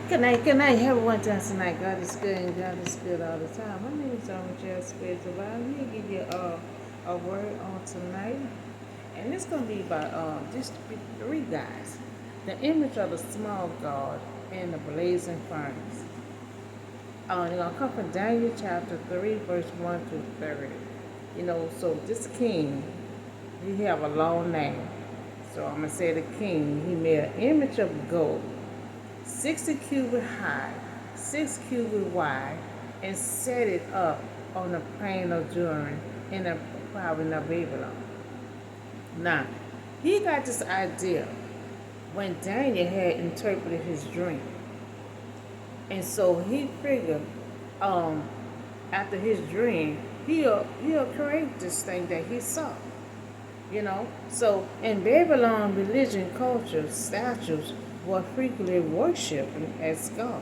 Good night, everyone. Just tonight, God is good and God is good all the time. My name is Michelle Spiritual Bible. I'm here to give you a word on tonight, and it's going to be about just three guys: the image of the small God and the blazing furnace. They're going to come from Daniel chapter 3, verse 1 to 30. So this king, he have a long name. So I'm going to say the king, he made an image of gold 60 cubit high, 6 cubit wide, and set it up on the plain of Jordan in the province of Babylon. Now, he got this idea when Daniel had interpreted his dream. And so he figured, after his dream, he'll create this thing that he saw. So in Babylon religion culture, statues were frequently worshipped as God.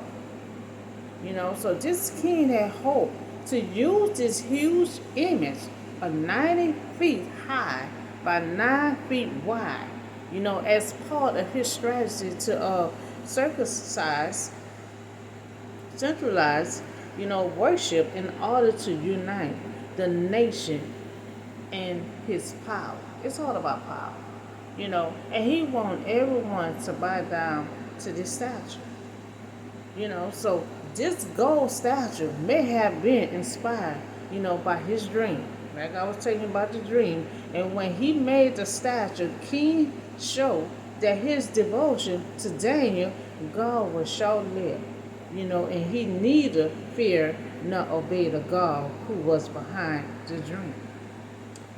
So this king had hoped to use this huge image of 90 feet high by 9 feet wide, as part of his strategy to circumcise, centralize, worship in order to unite the nation and his power. It's all about power, and he want everyone to bow down to this statue. So this gold statue may have been inspired, by his dream. Like I was telling you about the dream. And when he made the statue, King showed that his devotion to Daniel, God was short-lived. And he neither feared nor obeyed the God who was behind the dream.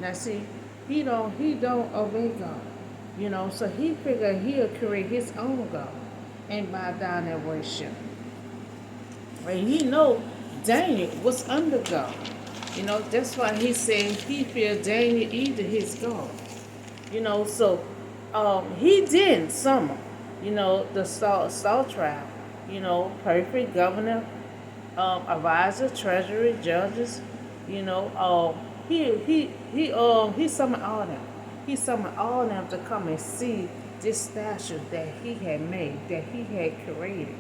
Now see, he don't obey God. So he figured he'll create his own God and bow down and worship. And he know Daniel was under God. That's why he said he feared Daniel either his God. So he did summon, the Saul tribe, perfect governor, advisor, treasury, judges, he summoned all them. He summoned all them to come and see this statue that he had made, that he had created.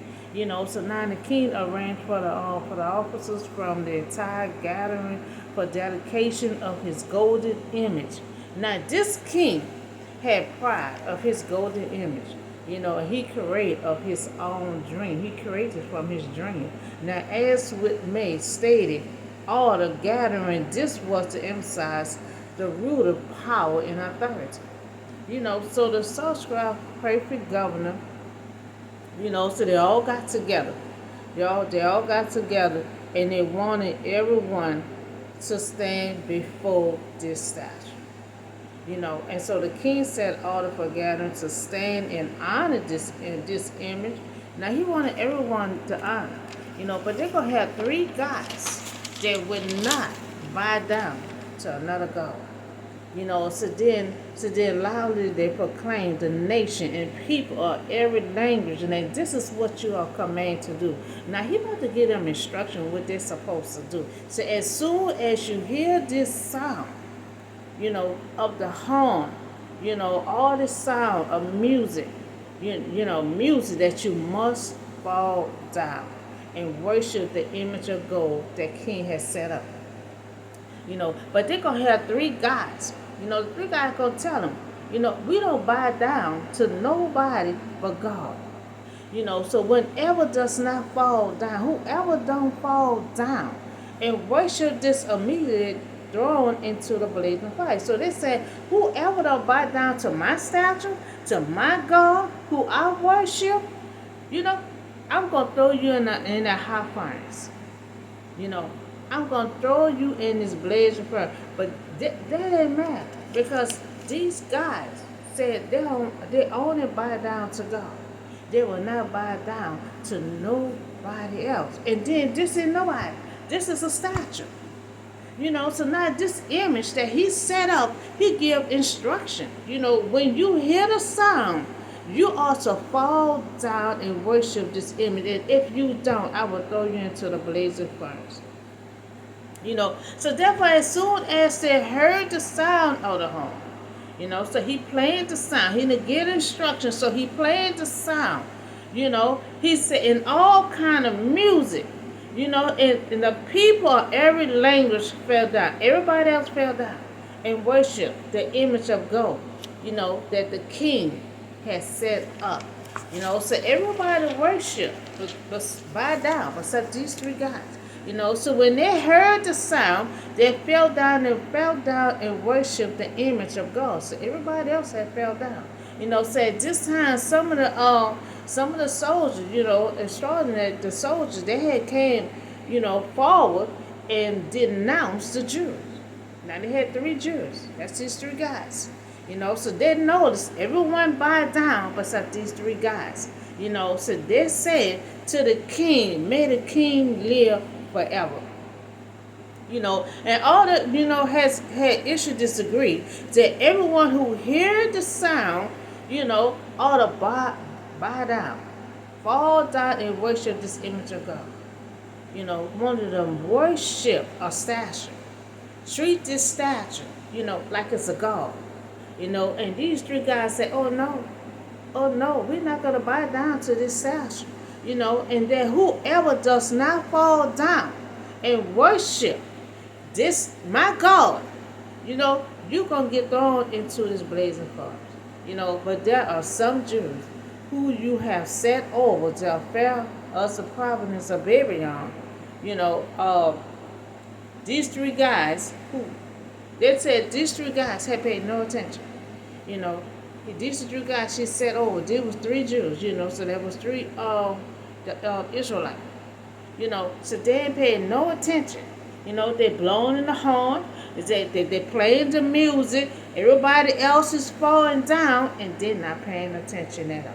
So now the king arranged for the officers from the entire gathering for dedication of his golden image. Now this king had pride of his golden image. He created of his own dream. He created from his dream. Now, as with May stated, all the gathering, this was to emphasize the root of power and authority. So the subscribed perfect governor, so they all got together. They all got together and they wanted everyone to stand before this statue. And so the king set order for gathering to stand and honor this image. Now he wanted everyone to honor, but they're gonna have three gods that would not bow down to another god. So then loudly they proclaimed the nation and people of every language, and that this is what you are commanded to do. Now he about to give them instruction what they're supposed to do. So as soon as you hear this sound, of the horn, all this sound of music, music that you must fall down and worship the image of gold that king has set up. But they're going to have three gods. The three guys going to tell them, we don't bow down to nobody but God. So whenever does not fall down, whoever don't fall down and worship this immediately thrown into the blazing fire. So they said, whoever don't bow down to my statue, to my God, who I worship, I'm going to throw you in that hot furnace. I'm going to throw you in this blazing fire. But that didn't matter because these guys said they only bow down to God. They will not bow down to nobody else. And then this is nobody. This is a statue. So now this image that he set up, he give instruction. When you hear the sound, you ought to fall down and worship this image. And if you don't, I will throw you into the blazing furnace. So therefore, as soon as they heard the sound of the horn, so he played the sound. He didn't get instructions, so he played the sound. He said in all kind of music, and the people of every language fell down. Everybody else fell down and worshiped the image of gold, that the king had set up. So everybody worshiped, but bow down, except these three guys. So when they heard the sound, they fell down and worshiped the image of God. So everybody else had fell down. So at this time, some of the soldiers, extraordinary the soldiers, they had came, forward and denounced the Jews. Now they had three Jews. That's these three guys. So they noticed everyone bowed down except these three guys. So they said to the king, may the king live forever. And all that, has had issued this degree that everyone who heard the sound, ought to bow down, fall down and worship this image of God. One of them worship a statue. Treat this statue, like it's a god. And these three guys say, oh no, we're not going to bow down to this statue. And that whoever does not fall down and worship this, my God, you're going to get thrown into this blazing fire. But there are some Jews who you have set over to affair of the province of Babylon. These three guys they said these three guys had paid no attention. You know, these three guys she said, oh, there was three Jews. So there was three Israelites. So they ain't paying no attention. They blowing in the horn. They playing the music. Everybody else is falling down, and they're not paying attention at all.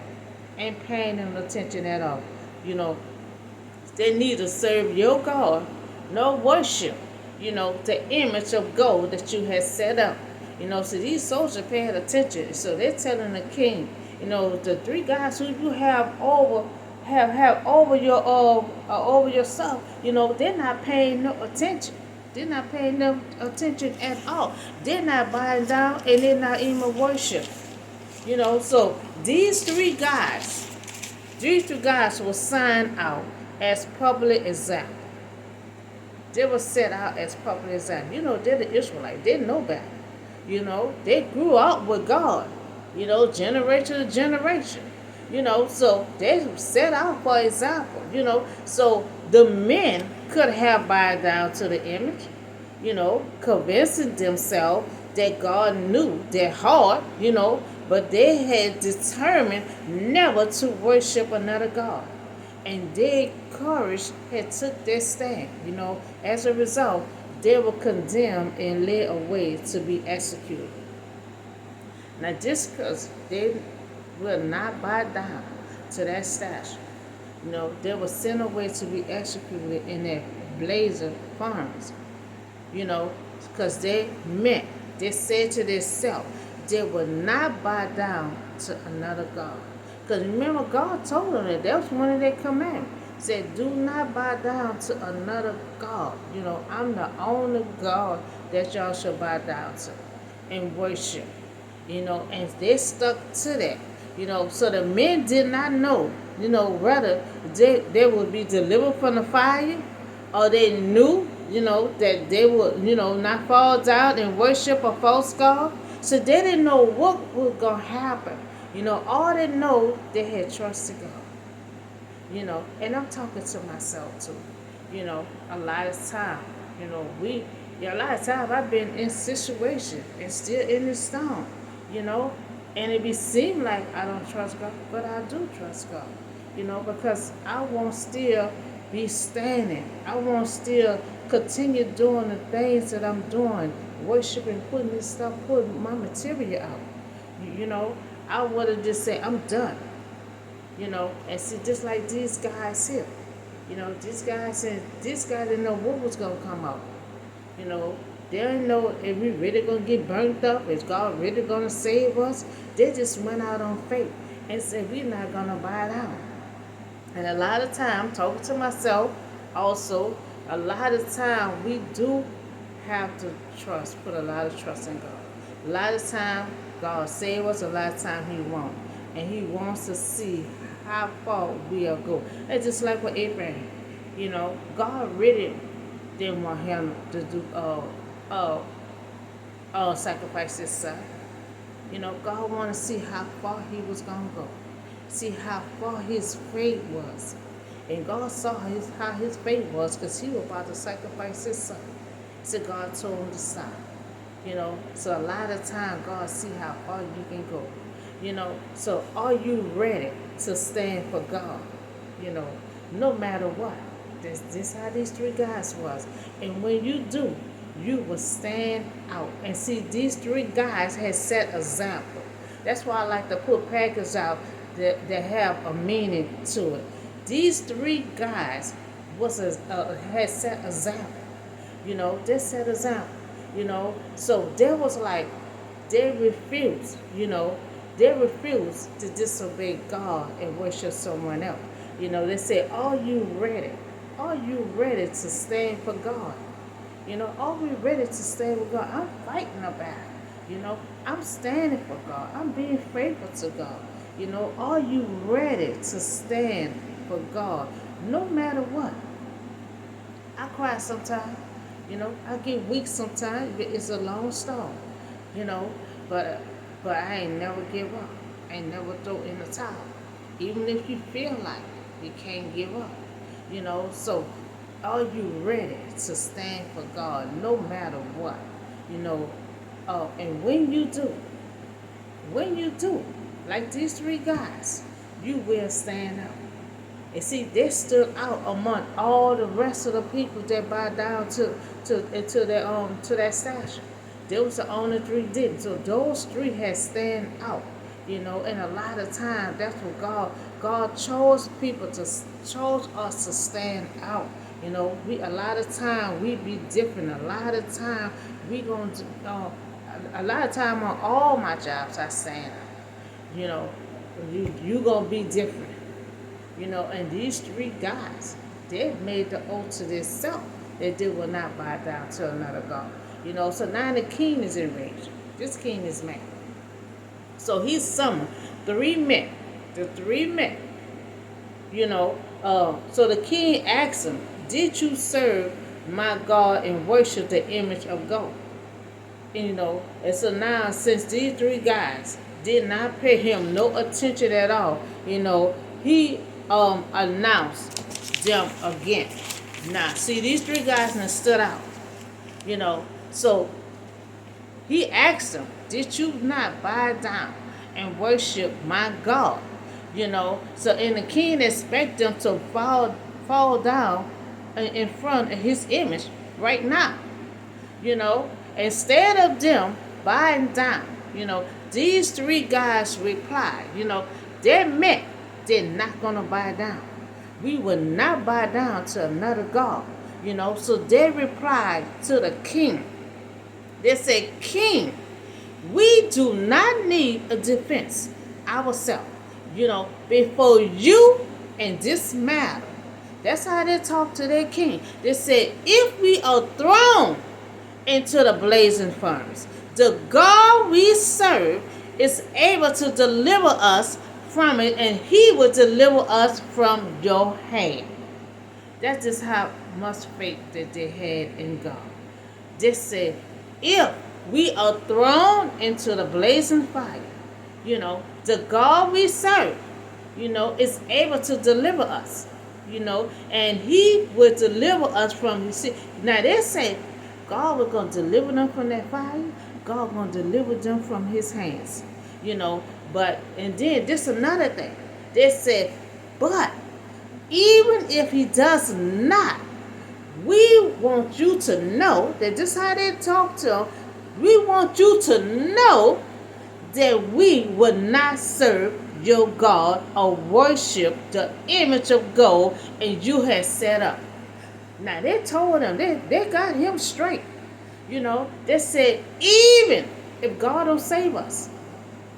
Ain't paying them attention at all. They neither serve your God nor worship, the image of gold that you have set up. So these soldiers paying attention. So they're telling the king, the three guys who you have over over yourself, they're not paying no attention. They're not paying no attention at all. They're not bowing down and they're not even worship. So these three guys were signed out as public example. They were set out as public example. They're the Israelites. They know better. They grew up with God. Generation to generation. So they set out for example. So the men could have bowed down to the image. Convincing themselves that God knew their heart. But they had determined never to worship another God. And their courage had took their stand. As a result, they were condemned and led away to be executed. Now, just because they will not bow down to that statue, they were sent away to be executed in that blazing furnace. Because they said to themselves, they will not bow down to another God. Because remember, God told them that was one of their commandments. Said, do not bow down to another God. I'm the only God that y'all should bow down to and worship. And they stuck to that. So the men did not know, whether they would be delivered from the fire, or they knew, that they would, not fall down and worship a false God. So they didn't know what was going to happen. All they know, they had trusted God. And I'm talking to myself too. A lot of time, a lot of time I've been in situations and still in this storm, and it be seem like I don't trust God, but I do trust God, because I won't still be standing. I won't still continue doing the things that I'm doing, worshiping, putting my material out. I would have just said, I'm done. And see, just like these guys here. These guys said, this guy didn't know what was going to come out. They didn't know if we really going to get burnt up, is God really going to save us. They just went out on faith and said, we're not going to bow down. And a lot of time, talking to myself also, a lot of time we do have to put a lot of trust in God. A lot of time, God save us, a lot of time He won't. And He wants to see how far we'll go. It's just like with Abraham. God really didn't want him to do uh sacrifice his son. God wanted to see how far he was gonna go, see how far his faith was, and God saw how his faith was because he was about to sacrifice his son. So God told him to stop. So a lot of time God see how far you can go. So are you ready to stand for God? No matter what. This how these three guys was. And when you do, you will stand out. And see, these three guys had set example. That's why I like to put packets out that have a meaning to it. These three guys had set example. They set example. So there was like they refused. They refused to disobey God and worship someone else. They said, "Are you ready? Are you ready to stand for God? Are we ready to stand with God? I'm fighting a battle. I'm standing for God. I'm being faithful to God. Are you ready to stand for God? No matter what." I cry sometimes. I get weak sometimes. It's a long storm. You know, but but I ain't never give up. I ain't never throw in the towel. Even if you feel like you can't give up. So are you ready to stand for God no matter what? And when you do, like these three guys, you will stand out. And see, they stood out among all the rest of the people that bowed down to that statue. There was the only three didn't. So those three had stand out. And a lot of times that's what God chose chose us to stand out. We a lot of time we be different. A lot of time we gonna a lot of time on all my jobs I stand out. You gonna be different. And these three guys, they made the oath to themselves that they will not bow down to another God. So now the king is enraged. This king is mad. So he summoned three men. The three men, so the king asked him, "Did you serve my God and worship the image of gold?" And so now since these three guys did not pay him no attention at all, he announced them again. Now, see, these three guys now stood out. So he asked them, "Did you not bow down and worship my God?" So and the king expect them to fall down in front of his image right now. Instead of them bowing down, these three guys replied, they meant they're not going to bow down. We will not bow down to another God. So they replied to the king. They said, "King, we do not need a defense ourselves, before you in this matter." That's how they talked to their king. They said, "If we are thrown into the blazing furnace, the God we serve is able to deliver us from it, and he will deliver us from your hand." That's just how much faith that they had in God. They said, if we are thrown into the blazing fire, the God we serve, is able to deliver us, and he will deliver us from the sea. Now they say God was going to deliver them from that fire. God going to deliver them from his hands, But, and then this another thing. They said, but even if he does not, we want you to know that this is how they talk to him. We want you to know that we would not serve your God or worship the image of gold and you had set up. Now they told him, they got him straight. They said, even if God don't save us,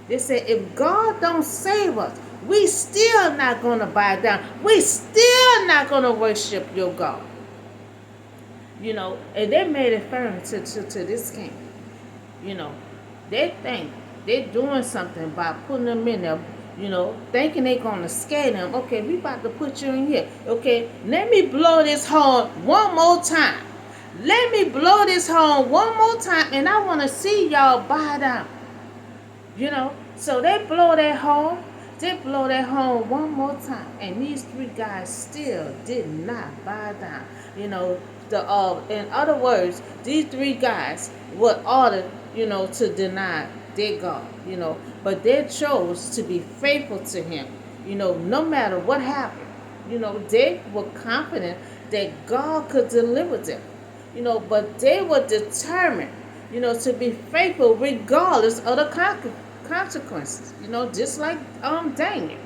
they said, if God don't save us, we still not going to bow down. We still not going to worship your God. And they made it firm to this king. They think they're doing something by putting them in there, thinking they gonna scare them. Okay, we about to put you in here. Okay, let me blow this horn one more time. Let me blow this horn one more time, and I want to see y'all bow down. So they blow that horn. They blow that horn one more time, and these three guys still did not bow down. In other words, these three guys were ordered, to deny their God. But they chose to be faithful to Him. No matter what happened. They were confident that God could deliver them. But they were determined, to be faithful regardless of the consequences. Just like Daniel.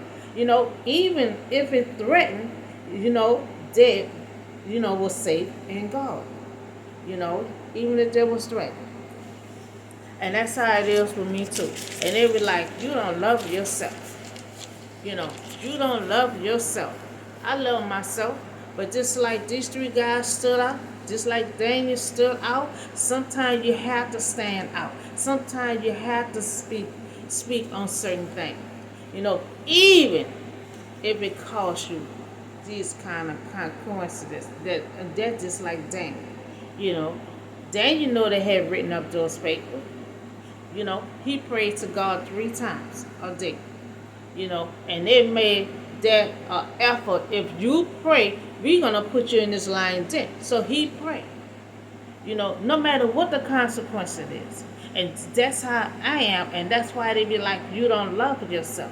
Even if it threatened, they, was safe in God. Even if they was threatened. And that's how it is with me too. And they be like, you don't love yourself. You don't love yourself. I love myself. But just like these three guys stood out, just like Daniel stood out, sometimes you have to stand out. Sometimes you have to speak on certain things. Even if it costs you these kind of coincidences. That's just like Daniel. Daniel they had written up those papers. He prayed to God 3 times a day. And they made that effort. If you pray, we're going to put you in this line then. So he prayed. No matter what the consequence it is. And that's how I am. And that's why they be like, you don't love yourself.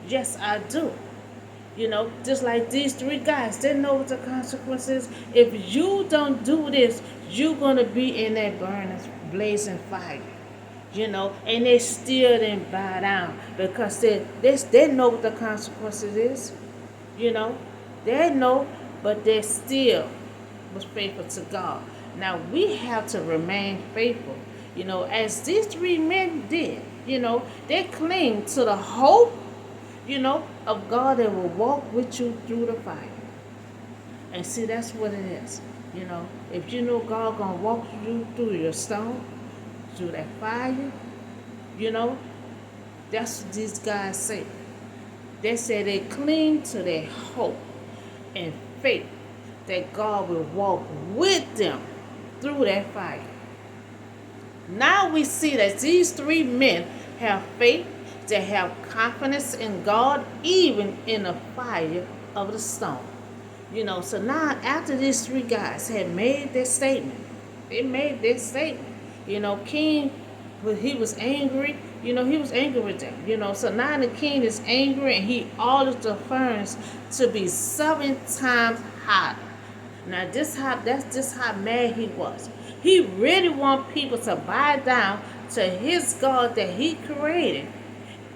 Yes, I do. Just like these 3 guys, they know what the consequence is. If you don't do this, you're going to be in that burning, blazing fire. And they still didn't bow down because they know what the consequences is. They know, but they still was faithful to God. Now we have to remain faithful, as these 3 men did. They cling to the hope, of God that will walk with you through the fire. And see, that's what it is. If you know God gonna walk you through your storm, through that fire, that's what these guys say. They say they cling to their hope and faith that God will walk with them through that fire. Now we see that these 3 men have faith, they have confidence in God, even in the fire of the storm. So now after these 3 guys had made their statement, King, he was angry. He was angry with them. So now the king is angry and he orders the furnace to be 7 times hotter. Now that's just how mad he was. He really want people to bow down to his God that he created.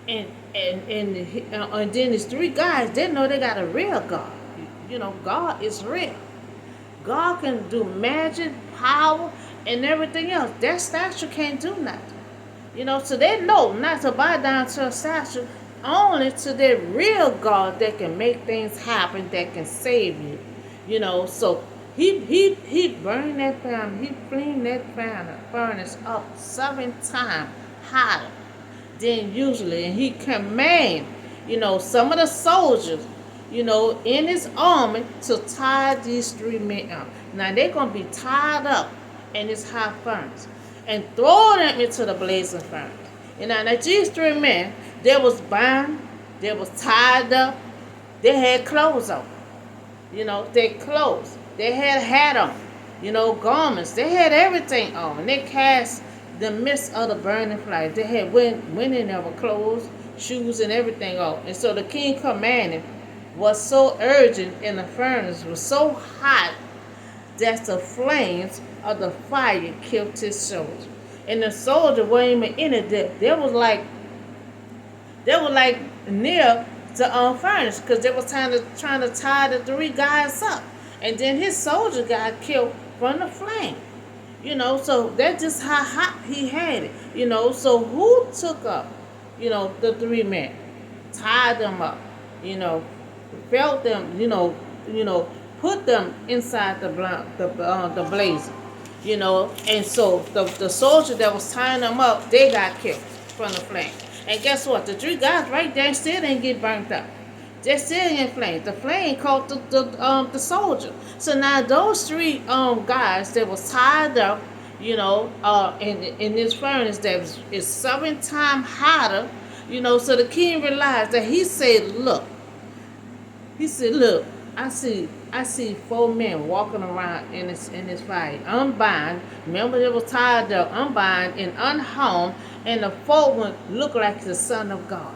And then these 3 guys, they know they got a real God. God is real. God can do magic, power, and everything else. That statue can't do nothing. So they know not to bow down to a statue, only to their real God that can make things happen, that can save you. So he burned that furnace, he flamed that furnace up 7 times hotter than usually, and he command, some of the soldiers, in his army to tie these 3 men up. Now they're gonna be tied up in this hot furnace and throw them into the blazing furnace. Now these 3 men, they was bound, they was tied up, they had clothes on. Their clothes, they had a hat on, garments, they had everything on. And they cast the midst of the burning fire. They had went in their clothes, shoes, and everything on. And so the king commanded, was so urgent, and the furnace was so hot that the flames of the fire killed his soldier. And the soldier weren't even in it. They were like near the furnace because they was trying to tie the 3 guys up. And then his soldier got killed from the flame. So that's just how hot he had it. So who took up, the 3 men, tied them up, felt them, put them inside the blaze, and so the soldier that was tying them up, they got killed from the flame. And guess what? The three guys right there still didn't get burnt up. They're still in flames. The flame caught the soldier. So now those three guys that was tied up, in this furnace that is 7 times hotter, so the king realized that he said, look, I see 4 men walking around in this fire, unbind. Remember, they was tied up, unbind and unharmed, and the fourth one looked like the Son of God.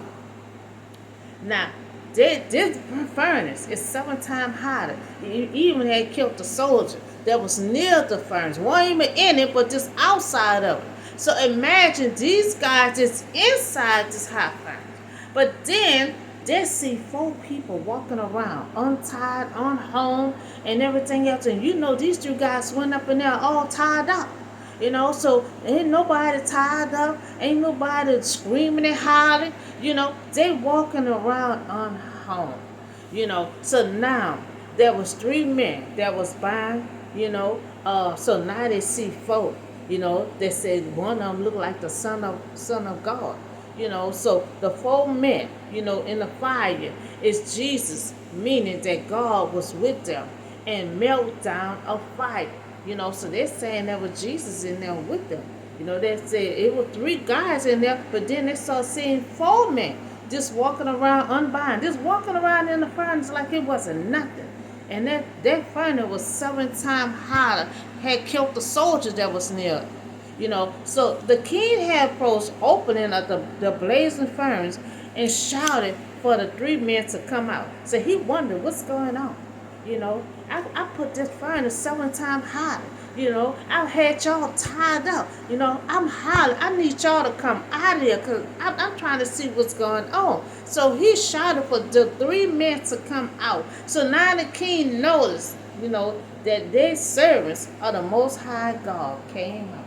Now, this furnace is 7 times hotter. He even had killed the soldier that was near the furnace. Wasn't even in it, but just outside of it. So imagine these guys just inside this hot furnace. But then they see 4 people walking around, untied, unhome, and everything else. And these 3 guys went up in there all tied up. So ain't nobody tied up, ain't nobody screaming and hollering, they walking around unharmed, So now there was 3 men that was bound, so now they see 4, they said one of them looked like the son of God, so the 4 men, in the fire is Jesus, meaning that God was with them and melt down a fire. So they're saying there was Jesus in there with them. They said it was 3 guys in there, but then they started seeing 4 men just walking around unbound, just walking around in the furnace like it wasn't nothing. And that furnace was 7 times hotter, had killed the soldier that was near it. So the king had approached opening of the blazing furnace and shouted for the 3 men to come out. So he wondered what's going on. I put this furnace 7 times hotter. I've had y'all tied up. I'm hollering. I need y'all to come out of here because I'm trying to see what's going on. So he shouted for the 3 men to come out. So now the king noticed, that their servants of the Most High God came out.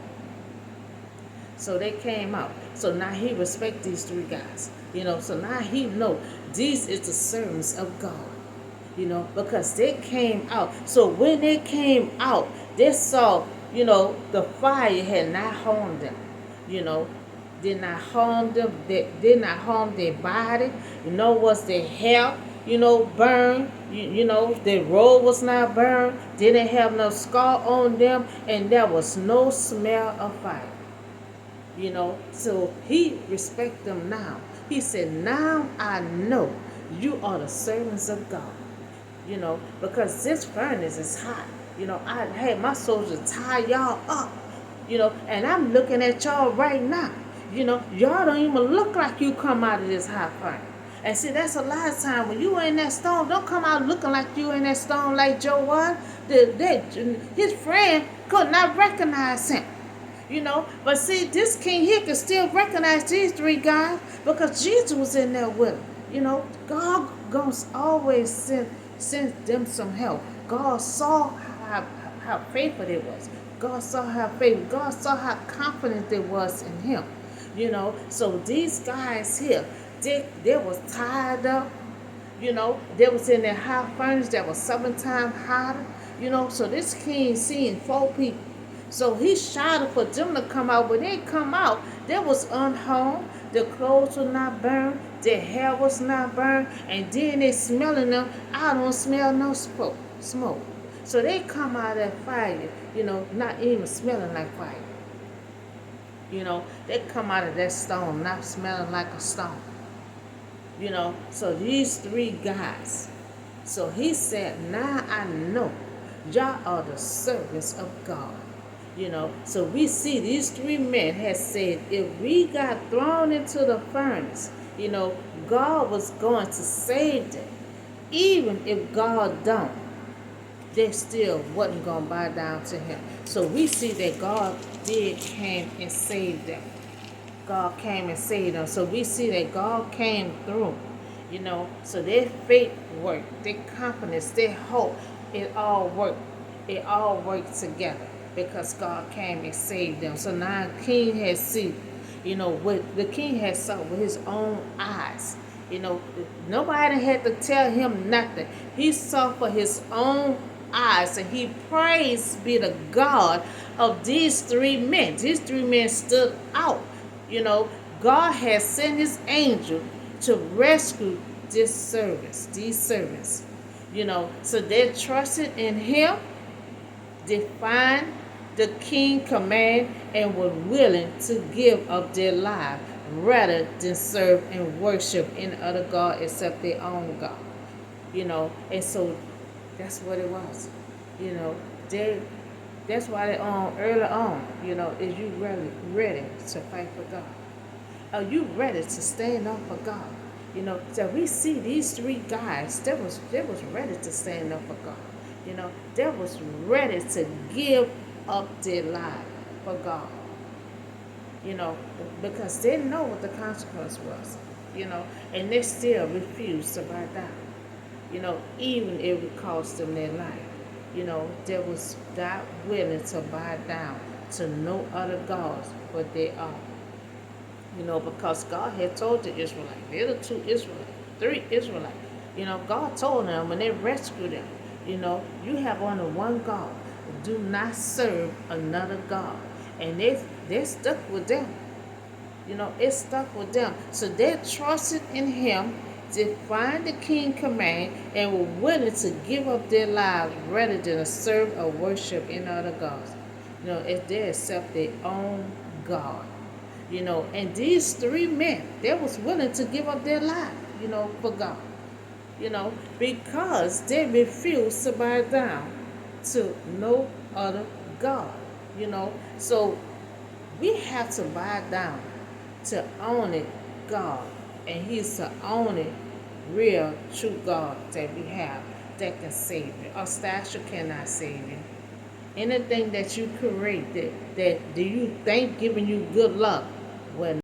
So they came out. So now he respect these 3 guys. So now he know these is the servants of God. Because they came out. So when they came out, they saw, the fire had not harmed them. Did not harm them. They did not harm their body. Was their hair, burned. Their robe was not burned. Didn't have no scar on them, and there was no smell of fire. So he respect them now. He said, now I know you are the servants of God. Because this furnace is hot. I had my soldiers tie y'all up, and I'm looking at y'all right now. Y'all don't even look like you come out of this hot furnace. And see, that's a lot of time when you in that storm, don't come out looking like you in that storm like Joe was. His friend could not recognize him. But see, this king here could still recognize these 3 guys because Jesus was in there with them. God gonna always send them some help. God saw how faithful they was. God saw how faithful. God saw how confident they was in him. So these guys here, they was tied up. They was in that hot furnace that was 7 times hotter. So this king seen 4 people. So he shouted for them to come out. When they come out, they was unharmed. Their clothes were not burned. Their hair was not burned. And then they smelling them. I don't smell no smoke. So they come out of that fire, not even smelling like fire. They come out of that stone, not smelling like a stone. So these 3 guys. So he said, now I know y'all are the servants of God. So we see these 3 men had said, if we got thrown into the furnace, God was going to save them. Even if God don't, they still wasn't going to bow down to him. So we see that God did came and saved them. God came and saved them. So we see that God came through. So their faith worked, their confidence, their hope, it all worked. It all worked together. Because God came and saved them. So now the king has seen, what the king has saw with his own eyes. Nobody had to tell him nothing. He saw for his own eyes, and he praised be the God of these 3 men. These 3 men stood out. God has sent his angel to rescue these servants. So they trusted in him, defied the king command, and were willing to give up their lives rather than serve and worship any other God except their own God. And so that's what it was. You know, they that's why they early on, is you really ready to fight for God? Are you ready to stand up for God? So we see these three guys that was ready to stand up for God. That was ready to give up their life for God. You know, because they know what the consequence was. And they still refused to back down. Even if it cost them their life. They was not willing to bow down to no other gods but their own. Because God had told the Israelites, they're the two Israelites, three Israelites. God told them when they rescued them, you have only one God. Do not serve another God. And they stuck with them. It stuck with them. So they trusted in him, defied the king command, and were willing to give up their lives rather than serve or worship any other gods. If they accept their own God. And these three men, they was willing to give up their life, for God. Because they refused to bow down to no other God. So we have to bow down to only God. And he's the only real, true God that we have that can save you. A statue cannot save you. Anything that you create that do you think giving you good luck, well,